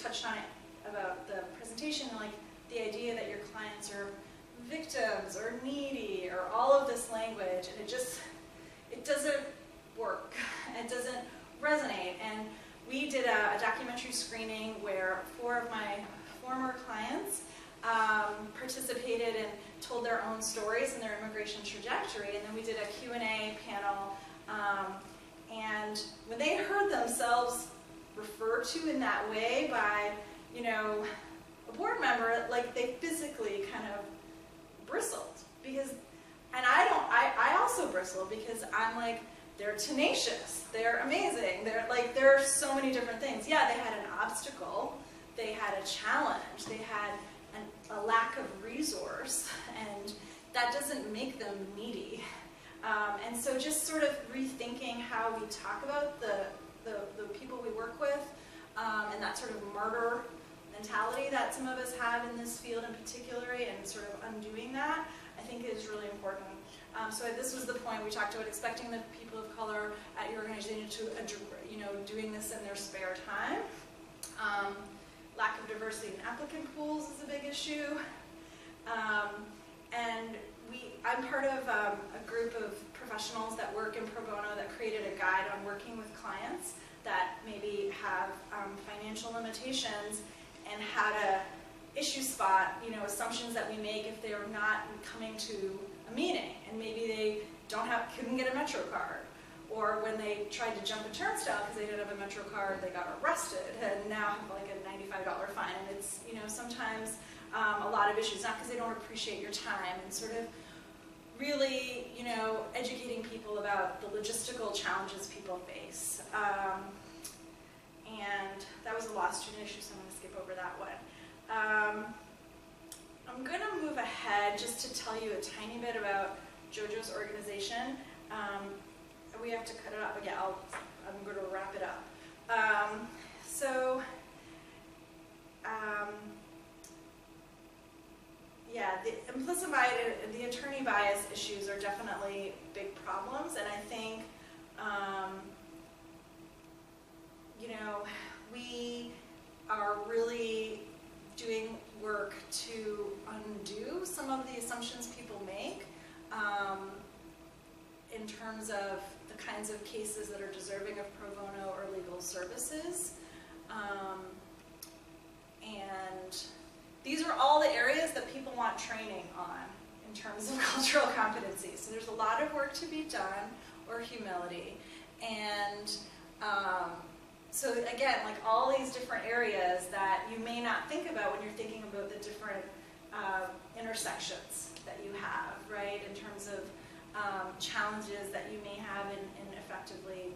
touched on it about the presentation, like the idea that your clients are victims or needy or all of this language, and it doesn't work. It doesn't resonate. And we did a documentary screening where 4 of my former clients participated and told their own stories and their immigration trajectory, and then we did a Q&A panel, and when they heard themselves referred to in that way by, you know, a board member, like they physically kind of bristled, because, and I also bristle because I'm like, they're tenacious, they're amazing, there are so many different things. Yeah, they had an obstacle, they had a challenge, they had a lack of resource, and that doesn't make them needy. And so just sort of rethinking how we talk about the people we work with, and that sort of martyr mentality that some of us have in this field in particular, and sort of undoing that, I think is really important. So this was the point we talked about, expecting the people of color at your organization to, you know, doing this in their spare time. Lack of diversity in applicant pools is a big issue. And I'm part of a group of professionals that work in pro bono that created a guide on working with clients that maybe have financial limitations, and how to issue spot, you know, assumptions that we make if they're not coming to a meeting, and maybe they couldn't get a Metro card, or when they tried to jump a turnstile because they didn't have a Metro card, they got arrested and now have like a $95 fine. And it's, you know, sometimes a lot of issues, not because they don't appreciate your time, and sort of really, you know, educating people about the logistical challenges people face. And that was a law student issue, so I'm going to skip over that one. I'm going to move ahead just to tell you a tiny bit about JoJo's organization. We have to cut it up, but yeah, I'm going to wrap it up. Yeah, the implicit bias and the attorney bias issues are definitely big problems, and I think, you know, we are really doing work to undo some of the assumptions people make in terms of the kinds of cases that are deserving of pro bono or legal services. And these are all the areas that people want training on in terms of cultural competency. So there's a lot of work to be done, or humility. And so again, like all these different areas that you may not think about when you're thinking about the different intersections that you have, right, in terms of challenges that you may have in effectively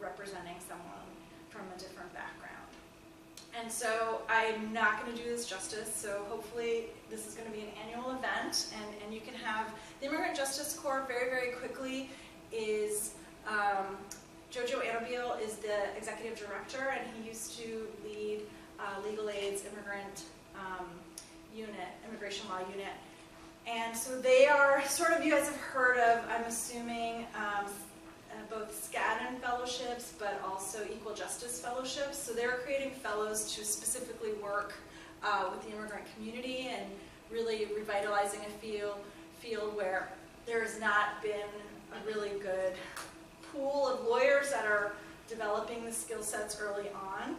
representing someone from a different background. And so I'm not going to do this justice, so hopefully this is going to be an annual event, and you can have the Immigrant Justice Corps very, very quickly is Jojo Annabelle is the executive director, and he used to lead Legal Aid's immigrant unit, immigration law unit. And so they are sort of, you guys have heard of, I'm assuming, both Skadden fellowships, but also Equal Justice fellowships. So they're creating fellows to specifically work with the immigrant community and really revitalizing a field where there has not been a really good pool of lawyers that are developing the skill sets early on.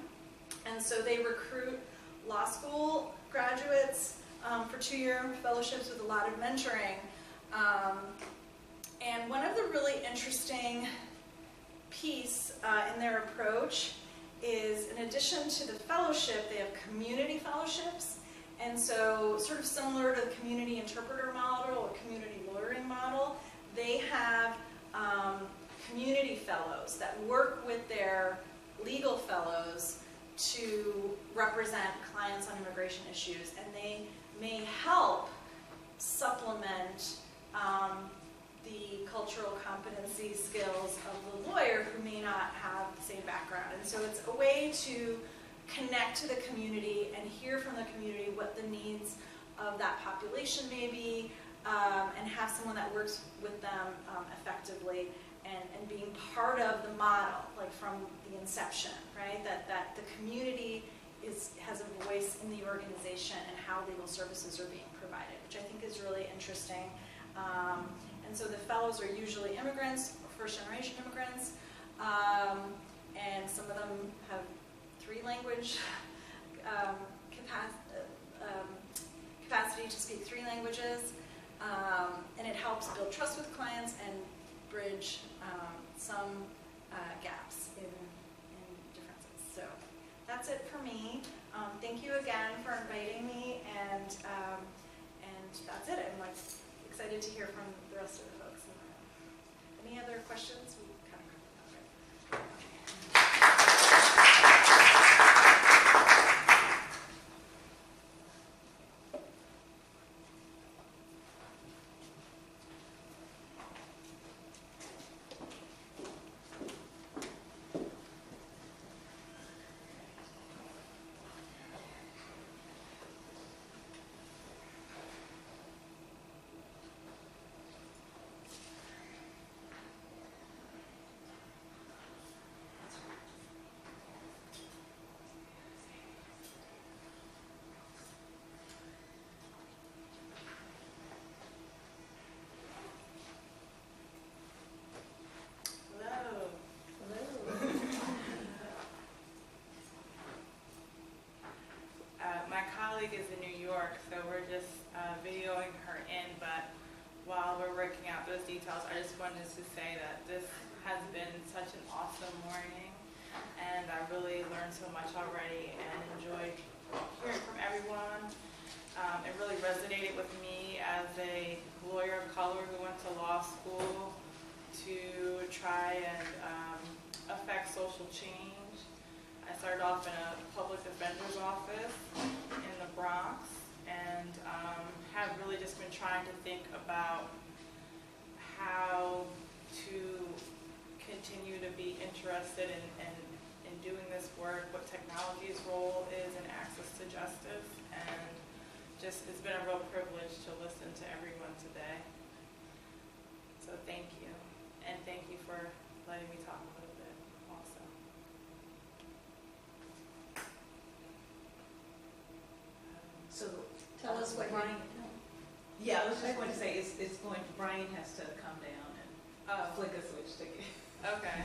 And so they recruit law school graduates for 2-year fellowships with a lot of mentoring. And one of the really interesting piece in their approach is, in addition to the fellowship, they have community fellowships. And so, sort of similar to the community interpreter model or community lawyering model, they have community fellows that work with their legal fellows to represent clients on immigration issues, and they may help supplement the cultural competency skills of the lawyer who may not have the same background. And so it's a way to connect to the community and hear from the community what the needs of that population may be, and have someone that works with them effectively, and being part of the model, like from the inception, right? That organization and how legal services are being provided, which I think is really interesting. And so the fellows are usually immigrants, first-generation immigrants, and some of them have 3 language capacity to speak 3 languages, and it helps build trust with clients and bridge some gaps in differences. So that's it for me. Thank you again for inviting me, and that's it. I'm like excited to hear from the rest of the folks in the room. Any other questions? We kind of covered that, right? Is in New York, so we're just videoing her in, but while we're working out those details, I just wanted to say that this has been such an awesome morning, and I really learned so much already and enjoyed hearing from everyone. It really resonated with me as a lawyer of color who went to law school to try and affect social change. I started off in a public defender's office in the Bronx, and have really just been trying to think about how to continue to be interested in doing this work, what technology's role is in access to justice, and just it's been a real privilege to listen to everyone today. So thank you, and thank you for letting me talk a little bit also. So Tell us what Brian. Yeah, I was just going to say it's going. Brian has to come down and flick a switch to get. Okay.